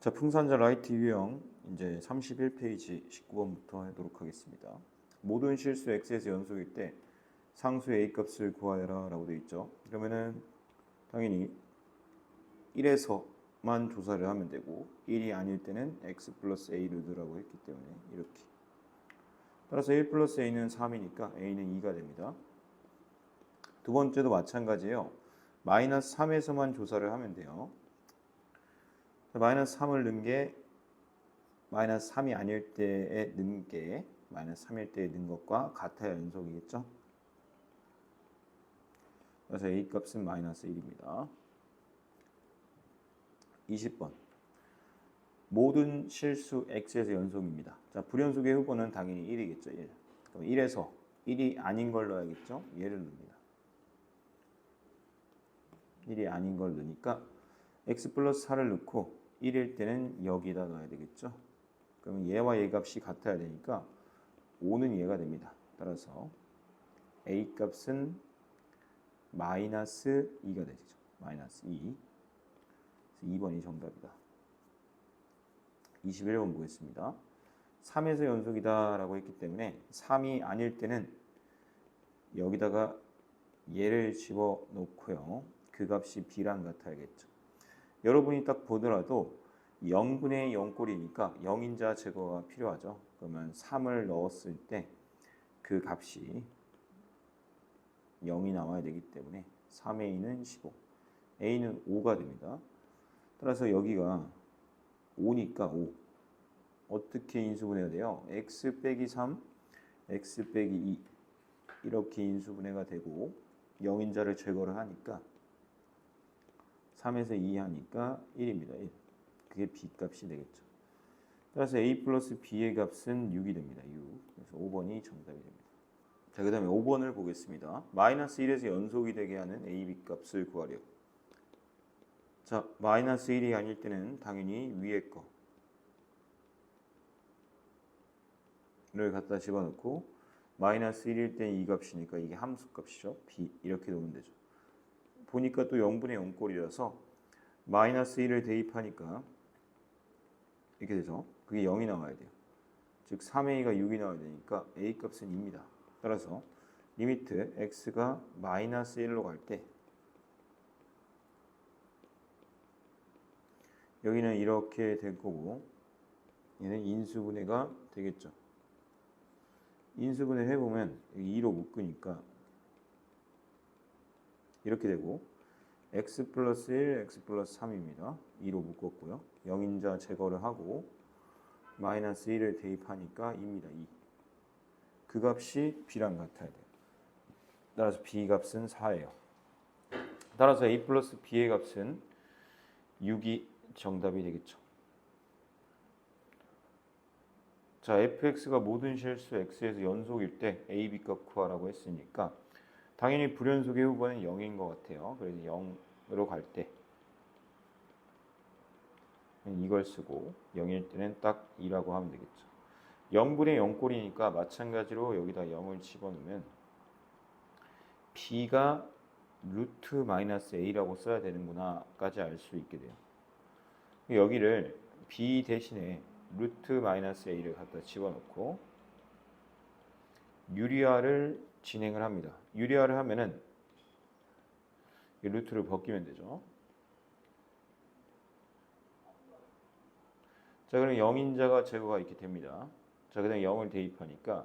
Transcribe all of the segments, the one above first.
자, 풍산자 라이트 유형 이제 31페이지 19번부터 하도록 하겠습니다. 모든 실수 x에서 연속일 때 상수의 a 값을 구하여라 라고 되어 있죠. 그러면은 당연히 1에서만 조사를 하면 되고 1이 아닐 때는 x 플러스 a 루드라고 했기 때문에 이렇게. 따라서 1 플러스 a는 3이니까 a는 2가 됩니다. 두 번째도 마찬가지예요. 마이너스 3에서만 조사를 하면 돼요. 마이너스 3을 넣은 게 마이너스 3이 아닐 때에 넣은 게 마이너스 3일 때에 넣은 것과 같아야 연속이겠죠. 그래서 a 값은 마이너스 1입니다. 20번. 모든 실수 x에서 연속입니다. 자, 불연속의 후보는 당연히 1이겠죠. 1. 그럼 1에서 1이 아닌 걸 넣어야겠죠. 얘를 넣습니다. 1이 아닌 걸 넣으니까 x 플러스 4를 넣고 1일 때는 여기다 넣어야 되겠죠. 그러면 얘와 얘 값이 같아야 되니까 5는 얘가 됩니다. 따라서 a 값은 마이너스 2가 되죠. 마이너스 2. 2번이 정답이다. 21번 보겠습니다. 3에서 연속이다 라고 했기 때문에 3이 아닐 때는 여기다가 얘를 집어넣고요. 그 값이 b랑 같아야겠죠. 여러분이 딱 보더라도 0분의 0꼴이니까 0인자 제거가 필요하죠. 그러면 3을 넣었을 때 그 값이 0이 나와야 되기 때문에 3a는 15, a는 5가 됩니다. 따라서 여기가 5니까 5. 어떻게 인수분해가 돼요? x 빼기 3, x 빼기 2 이렇게 인수분해가 되고 0인자를 제거를 하니까 3에서 2 하니까 1입니다. 1. 그게 b 값이 되겠죠. 따라서 a 플러스 b의 값은 6이 됩니다. 6. 그래서 5번이 정답이 됩니다. 자, 그 다음에 5번을 보겠습니다. 마이너스 1에서 연속이 되게 하는 a, b 값을 구하려. 자, 마이너스 1이 아닐 때는 당연히 위에 거를 갖다 집어넣고 마이너스 1일 때는 이 값이니까 이게 함수 값이죠. b 이렇게 놓으면 되죠. 보니까 또 0분의 0꼴이라서 마이너스 1을 대입하니까 이렇게 되죠. 그게 0이 나와야 돼요. 즉 3a가 6이 나와야 되니까 a 값은 2입니다. 따라서 리미트 x가 마이너스 1로 갈 때 여기는 이렇게 될 거고 얘는 인수분해가 되겠죠. 인수분해 해보면 2로 묶으니까 이렇게 되고 x 플러스 1, x 플러스 3입니다. 2로 묶었고요. 0인자 제거를 하고 마이너스 1을 대입하니까 2입니다. 2. 그 값이 b랑 같아야 돼요. 따라서 b 값은 4예요. 따라서 a 플러스 b의 값은 6이 정답이 되겠죠. 자, fx가 모든 실수 x에서 연속일 때 a, b 값 구하라고 했으니까 당연히 불연속의 후보는 0인 것 같아요. 그래서 0으로 갈 때 이걸 쓰고 0일 때는 딱 2라고 하면 되겠죠. 0분의 0꼴이니까 마찬가지로 여기다 0을 집어넣으면 b가 루트 마이너스 a라고 써야 되는구나까지 알 수 있게 돼요. 여기를 b 대신에 루트 마이너스 a를 갖다 집어넣고 유리화를 진행을 합니다. 유리화를 하면은 루트를 벗기면 되죠. 자, 그럼 0인자가 제거가 이렇게 됩니다. 자, 그 다음에 0을 대입하니까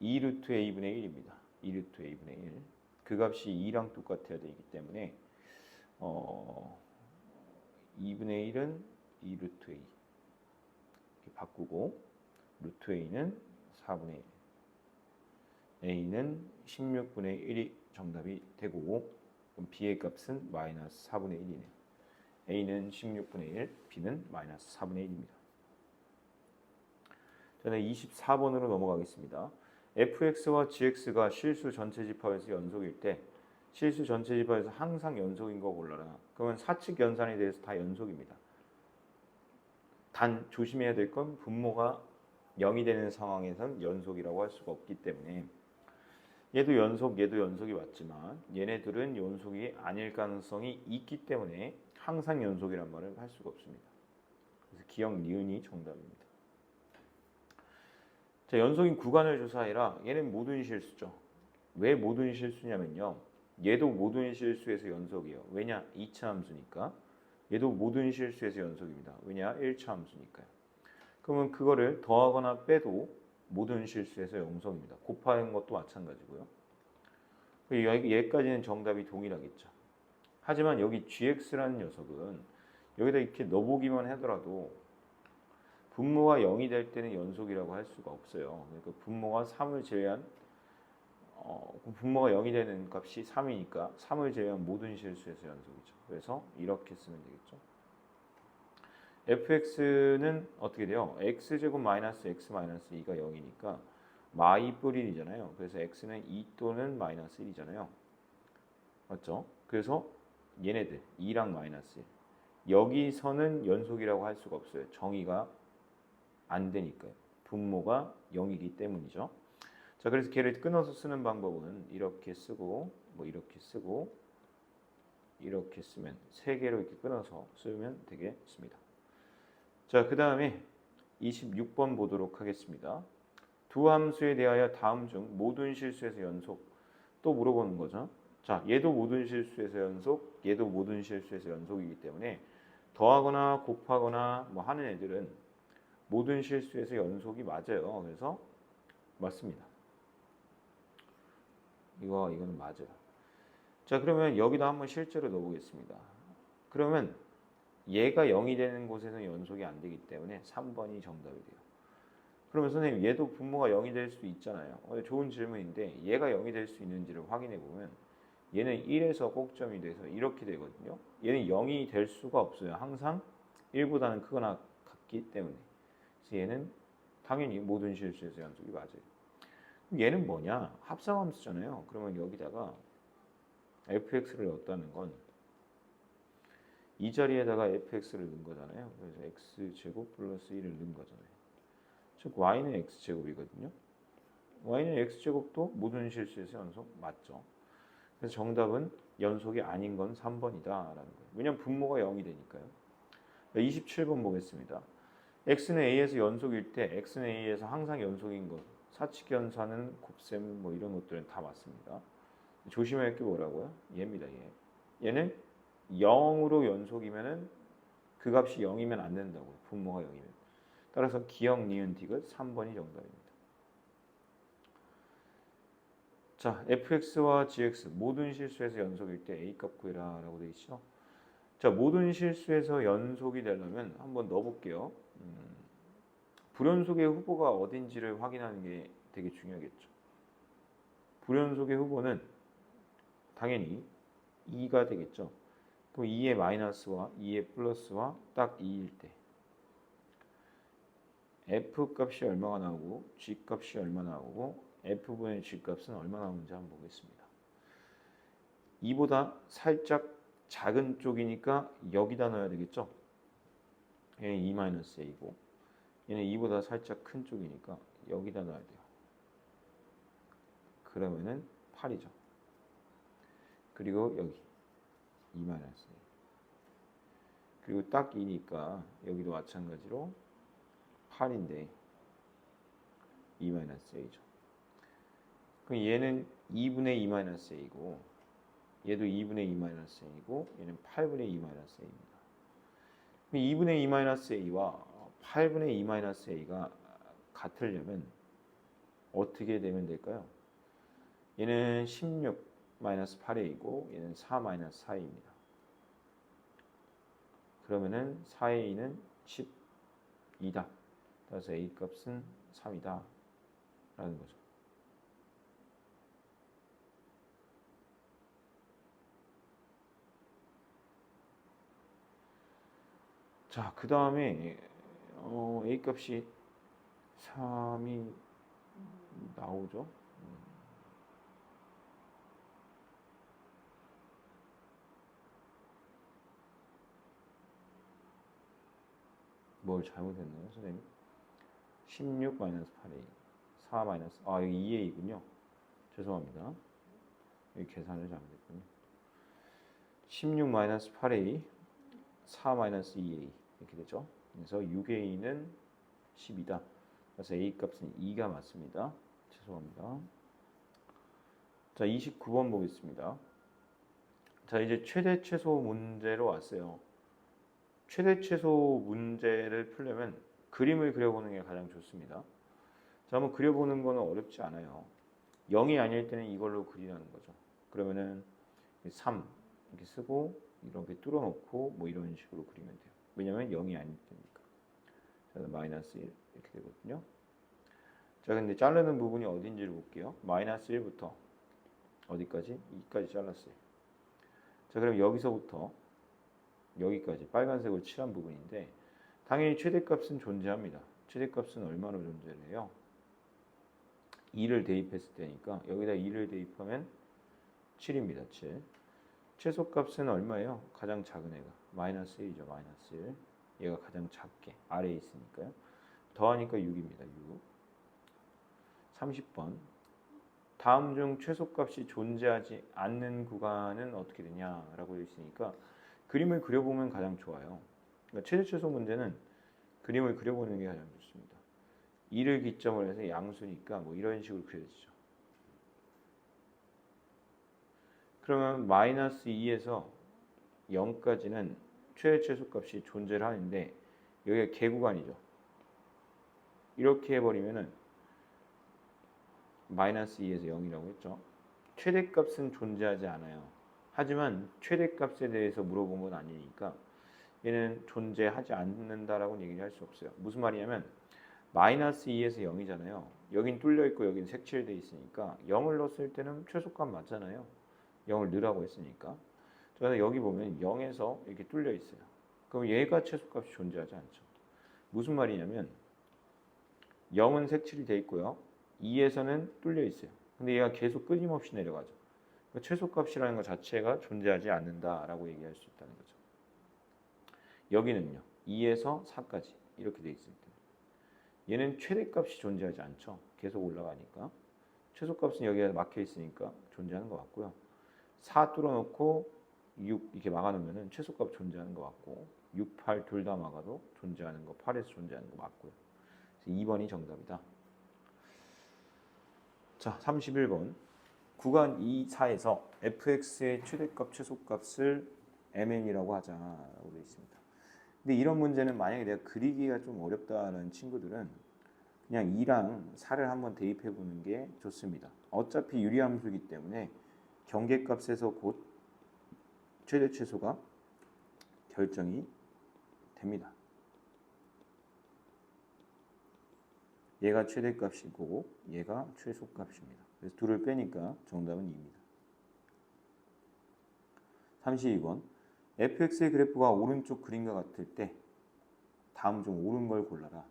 2루트 a분의 1입니다. 2루트 a분의 1. 그 값이 2랑 똑같아야 되기 때문에 2분의 1은 2루트 a 이렇게 바꾸고 루트 a는 4분의 1. a는 16분의 1이 정답이 되고 그럼 b의 값은 마이너스 4분의 1이네요. a는 16분의 1, b는 마이너스 4분의 1입니다. 저는 24번으로 넘어가겠습니다. fx와 gx가 실수 전체 집합에서 연속일 때 실수 전체 집합에서 항상 연속인 거 골라라. 그러면 사칙 연산에 대해서 다 연속입니다. 단 조심해야 될 건 분모가 0이 되는 상황에서는 연속이라고 할 수가 없기 때문에 얘도 연속이 맞지만 얘네들은 연속이 아닐 가능성이 있기 때문에 항상 연속이란 말을 할 수가 없습니다. 그래서 기역 니은이 정답입니다. 자, 연속인 구간을 조사해라. 얘는 모든 실수죠. 왜 모든 실수냐면요. 얘도 모든 실수에서 연속이에요. 왜냐? 2차 함수니까. 얘도 모든 실수에서 연속입니다. 왜냐? 1차 함수니까요. 그러면 그거를 더하거나 빼도 모든 실수에서 연속입니다. 곱하는 것도 마찬가지고요. 얘까지는 정답이 동일하겠죠. 하지만 여기 gx라는 녀석은 여기다 이렇게 넣어보기만 하더라도 분모가 0이 될 때는 연속이라고 할 수가 없어요. 그러니까 분모가 3을 제외한 분모가 0이 되는 값이 3이니까 3을 제외한 모든 실수에서 연속이죠. 그래서 이렇게 쓰면 되겠죠. fx는 어떻게 돼요? x제곱 마이너스 x 마이너스 2가 0이니까 마이 뿔 1이잖아요. 그래서 x는 2 또는 마이너스 1이잖아요. 맞죠? 그래서 얘네들 2랑 마이너스 1 여기서는 연속이라고 할 수가 없어요. 정의가 안 되니까요. 분모가 0이기 때문이죠. 자, 그래서 걔를 끊어서 쓰는 방법은 이렇게 쓰고 뭐 이렇게 쓰고 이렇게 쓰면 세 개로 이렇게 끊어서 쓰면 되겠습니다. 자, 그 다음에 26번 보도록 하겠습니다. 두 함수에 대하여 다음 중 모든 실수에서 연속 또 물어보는 거죠. 자, 얘도 모든 실수에서 연속, 얘도 모든 실수에서 연속이기 때문에 더하거나 곱하거나 뭐 하는 애들은 모든 실수에서 연속이 맞아요. 그래서 맞습니다. 이거는 맞아요. 자, 그러면 여기다 한번 실제로 넣어보겠습니다. 그러면 얘가 0이 되는 곳에서는 연속이 안 되기 때문에 3번이 정답이 돼요. 그러면 선생님 얘도 분모가 0이 될 수 있잖아요. 좋은 질문인데 얘가 0이 될 수 있는지를 확인해 보면 얘는 1에서 꼭점이 돼서 이렇게 되거든요. 얘는 0이 될 수가 없어요. 항상 1보다는 크거나 같기 때문에. 그래서 얘는 당연히 모든 실수에서 연속이 맞아요. 얘는 뭐냐? 합성함수잖아요. 그러면 여기다가 fx를 넣었다는 건 이 자리에다가 fx를 넣은 거잖아요. 그래서 x제곱 플러스 1을 넣은 거잖아요. 즉 y는 x제곱이거든요. y는 x제곱도 모든 실수에서 연속 맞죠. 그래서 정답은 연속이 아닌 건 3번이다라는 거예요. 왜냐하면 분모가 0이 되니까요. 27번 보겠습니다. x는 a에서 연속일 때 x는 a에서 항상 연속인 것. 사칙연산은 곱셈 뭐 이런 것들은 다 맞습니다. 조심해야 할 게 뭐라고요? 얘입니다. 얘는 0으로 연속이면은 그 값이 0이면 안 된다고. 분모가 0이면. 따라서 기역 니은 디귿 3번이 정답입니다. 자, fx와 gx 모든 실수에서 연속일 때 a값 구해라 라고 되어 있죠. 자, 모든 실수에서 연속이 되려면 한번 넣어볼게요. 불연속의 후보가 어딘지를 확인하는 게 되게 중요하겠죠. 불연속의 후보는 당연히 2가 되겠죠. 그럼 2의 마이너스와 2의 플러스와 딱 2일 때 f 값이 얼마가 나오고 g 값이 얼마 나오고 f분의 g 값은 얼마 나오는지 한번 보겠습니다. 2보다 살짝 작은 쪽이니까 여기다 넣어야 되겠죠. 얘는 2-a고 얘는 2보다 살짝 큰 쪽이니까 여기다 넣어야 돼요. 그러면은 8이죠. 그리고 여기 2-a 그리고 딱 2니까 여기도 마찬가지로 8인데 2-a죠. 그럼 얘는 2분의 2-a고 얘도 2분의 2-a이고 얘는 8분의 2-a입니다. 2분의 2-a와 8분의 2-a가 같으려면 어떻게 되면 될까요? 얘는 16-8a이고 얘는 4-4a입니다. 그러면은 4의 2는 12다. 따라서 a 값은 3이다. 라는 거죠. 자, 그 다음에 a 값이 3이 나오죠. 뭘 잘못했나요, 선생님? 16-8a 4 여기 2a군요. 죄송합니다. 여기 계산을 잘못했군요. 16-8a 4-2a 이렇게 되죠. 그래서 6의 2는 12다. 그래서 A 값은 2가 맞습니다. 죄송합니다. 자, 29번 보겠습니다. 자, 이제 최대 최소 문제로 왔어요. 최대 최소 문제를 풀려면 그림을 그려보는 게 가장 좋습니다. 자, 한번 그려보는 거는 어렵지 않아요. 0이 아닐 때는 이걸로 그리라는 거죠. 그러면은 3 이렇게 쓰고 이렇게 뚫어놓고 뭐 이런 식으로 그리면 돼요. 왜냐면 0이 아닐 때니까. 자, 마이너스 1 이렇게 되거든요. 자, 근데 자르는 부분이 어딘지를 볼게요. 마이너스 1부터 어디까지? 2까지 잘랐어요. 자, 그럼 여기서부터 여기까지 빨간색으로 칠한 부분인데 당연히 최대값은 존재합니다. 최대값은 얼마로 존재를 해요? 2를 대입했을 때니까 여기다 2를 대입하면 7입니다. 7. 최소값은 얼마예요? 가장 작은 애가 마이너스 1이죠. 마이너스 1. 얘가 가장 작게 아래에 있으니까요. 더하니까 6입니다. 6. 30번. 다음 중 최소값이 존재하지 않는 구간은 어떻게 되냐라고 되어 있으니까 그림을 그려보면 가장 좋아요. 그러니까 최대 최소 문제는 그림을 그려보는 게 가장 좋습니다. 2를 기점으로 해서 양수니까 뭐 이런 식으로 그려지죠. 그러면 마이너스 2에서 0까지는 최대 최소값이 존재를 하는데 여기가 개구간이죠. 이렇게 해버리면은 마이너스 2에서 0이라고 했죠. 최대값은 존재하지 않아요. 하지만 최대값에 대해서 물어본 건 아니니까 얘는 존재하지 않는다라고 얘기를 할 수 없어요. 무슨 말이냐면 마이너스 2에서 0이잖아요. 여긴 뚫려 있고 여긴 색칠돼 있으니까 0을 넣었을 때는 최소값 맞잖아요. 0을 넣으라고 했으니까. 저는 여기 보면 0에서 이렇게 뚫려 있어요. 그럼 얘가 최소값이 존재하지 않죠. 무슨 말이냐면 0은 색칠이 돼 있고요. 2에서는 뚫려 있어요. 근데 얘가 계속 끊임없이 내려가죠. 그러니까 최소값이라는 것 자체가 존재하지 않는다라고 얘기할 수 있다는 거죠. 여기는요. 2에서 4까지 이렇게 돼 있을 때 얘는 최대값이 존재하지 않죠. 계속 올라가니까. 최소값은 여기에 막혀 있으니까 존재하는 것 같고요. 4 뚫어놓고 6 이렇게 막아놓으면 최소값 존재하는 것 같고 6, 8 둘 다 막아도 존재하는 거 8에서 존재하는 거 맞고요. 그래서 2번이 정답이다. 자, 31번. 구간 2, 4에서 fx의 최대값, 최소값을 mn이라고 하자라고 되어 있습니다. 근데 이런 문제는 만약에 내가 그리기가 좀 어렵다는 친구들은 그냥 2랑 4를 한번 대입해 보는 게 좋습니다. 어차피 유리함수이기 때문에 경계값에서 곧 최대 최소가 결정이 됩니다. 얘가 최대값이고 얘가 최소값입니다. 그래서 둘을 빼니까 정답은 2입니다. 32번. fx의 그래프가 오른쪽 그림과 같을 때 다음 중 옳은 걸 골라라.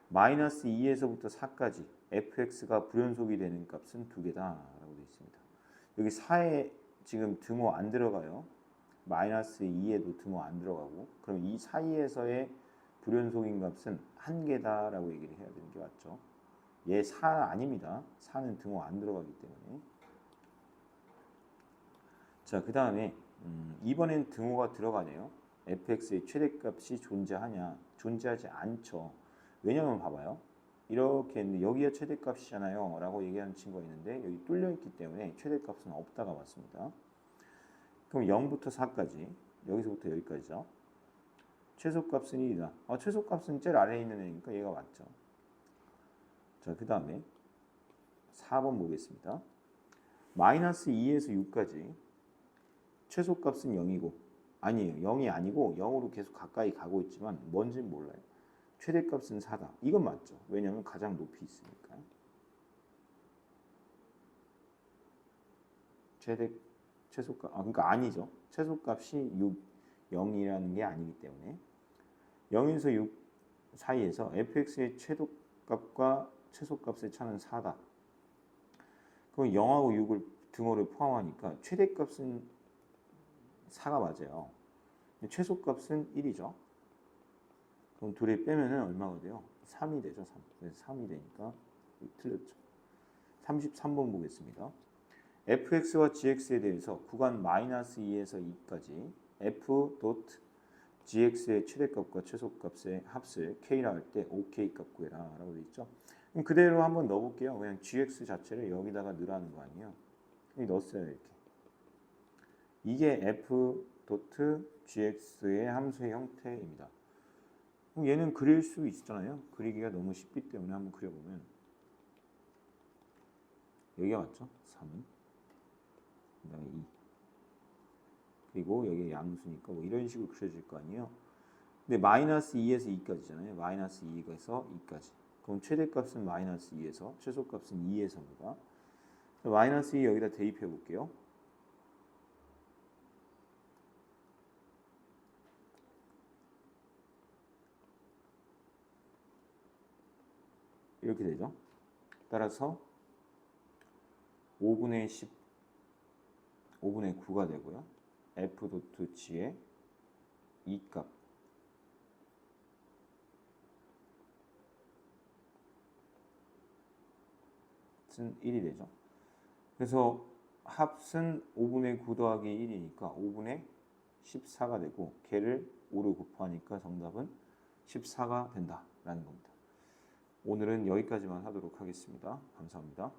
마이너스 2에서부터 4까지 fx가 불연속이 되는 값은 두 개다 라고 되어 있습니다. 여기 4에 지금 등호 안 들어가요. 마이너스 2에도 등호 안 들어가고 그럼 이 사이에서의 불연속인 값은 한 개다 라고 얘기를 해야 되는 게 맞죠. 얘 4 아닙니다. 4는 등호 안 들어가기 때문에. 자, 그 다음에 이번엔 등호가 들어가네요. fx의 최대값이 존재하냐? 존재하지 않죠. 왜냐면 봐봐요. 이렇게 했는데 여기가 최대값이잖아요 라고 얘기하는 친구가 있는데 여기 뚫려 있기 때문에 최대값은 없다가 맞습니다. 그럼 0부터 4까지 여기서부터 여기까지죠. 최소값은 1이다. 최소값은 제일 아래에 있는 애니까 얘가 맞죠. 자, 그 다음에 4번 보겠습니다. 마이너스 2에서 6까지 최소값은 0이고 아니에요. 0이 아니고 0으로 계속 가까이 가고 있지만 뭔지는 몰라요. 최대값은 4다. 이건 맞죠. 왜냐하면 가장 높이 있으니까. 최소값, 그러니까 아니죠. 최소값이 6, 0이라는 게 아니기 때문에 0에서 6 사이에서 fx의 최소값과 최소값의 차는 4다. 그럼 0하고 6을 등호를 포함하니까 최대값은 4가 맞아요. 최소값은 1이죠. 그럼 둘이 빼면은 얼마가 돼요? 3이 되죠. 3. 그래서 3이 되니까 틀렸죠. 33번 보겠습니다. fx와 gx에 대해서 구간 마이너스 2에서 2까지 f gx의 최대값과 최소값의 합을 k라 할 때 OK 값 구해라 라고 되어 있죠. 그럼 그대로 한번 넣어볼게요. 그냥 gx 자체를 여기다가 넣으라는 거 아니에요. 여기 넣었어요. 이렇게. 이게 f 도트 gx의 함수의 형태입니다. 그럼 얘는 그릴 수 있잖아요. 그리기가 너무 쉽기 때문에 한번 그려보면 여기가 맞죠? 3은 그다음에 2 그리고 여기 양수니까 뭐 이런 식으로 그려질 거 아니에요. 근데 마이너스 2에서 2까지잖아요. 마이너스 2에서 2까지. 그럼 최대값은 마이너스 2에서 최소값은 2에서입니다. 마이너스 2 여기다 대입해 볼게요. 이렇게 되죠. 따라서 5분의 10, 5분의 9가 되고요. f 도트 g의 2값 은 1이 되죠. 그래서 합은 5분의 9 더하기 1이니까 5분의 14가 되고 걔를 5로 곱하니까 정답은 14가 된다라는 겁니다. 오늘은 여기까지만 하도록 하겠습니다. 감사합니다.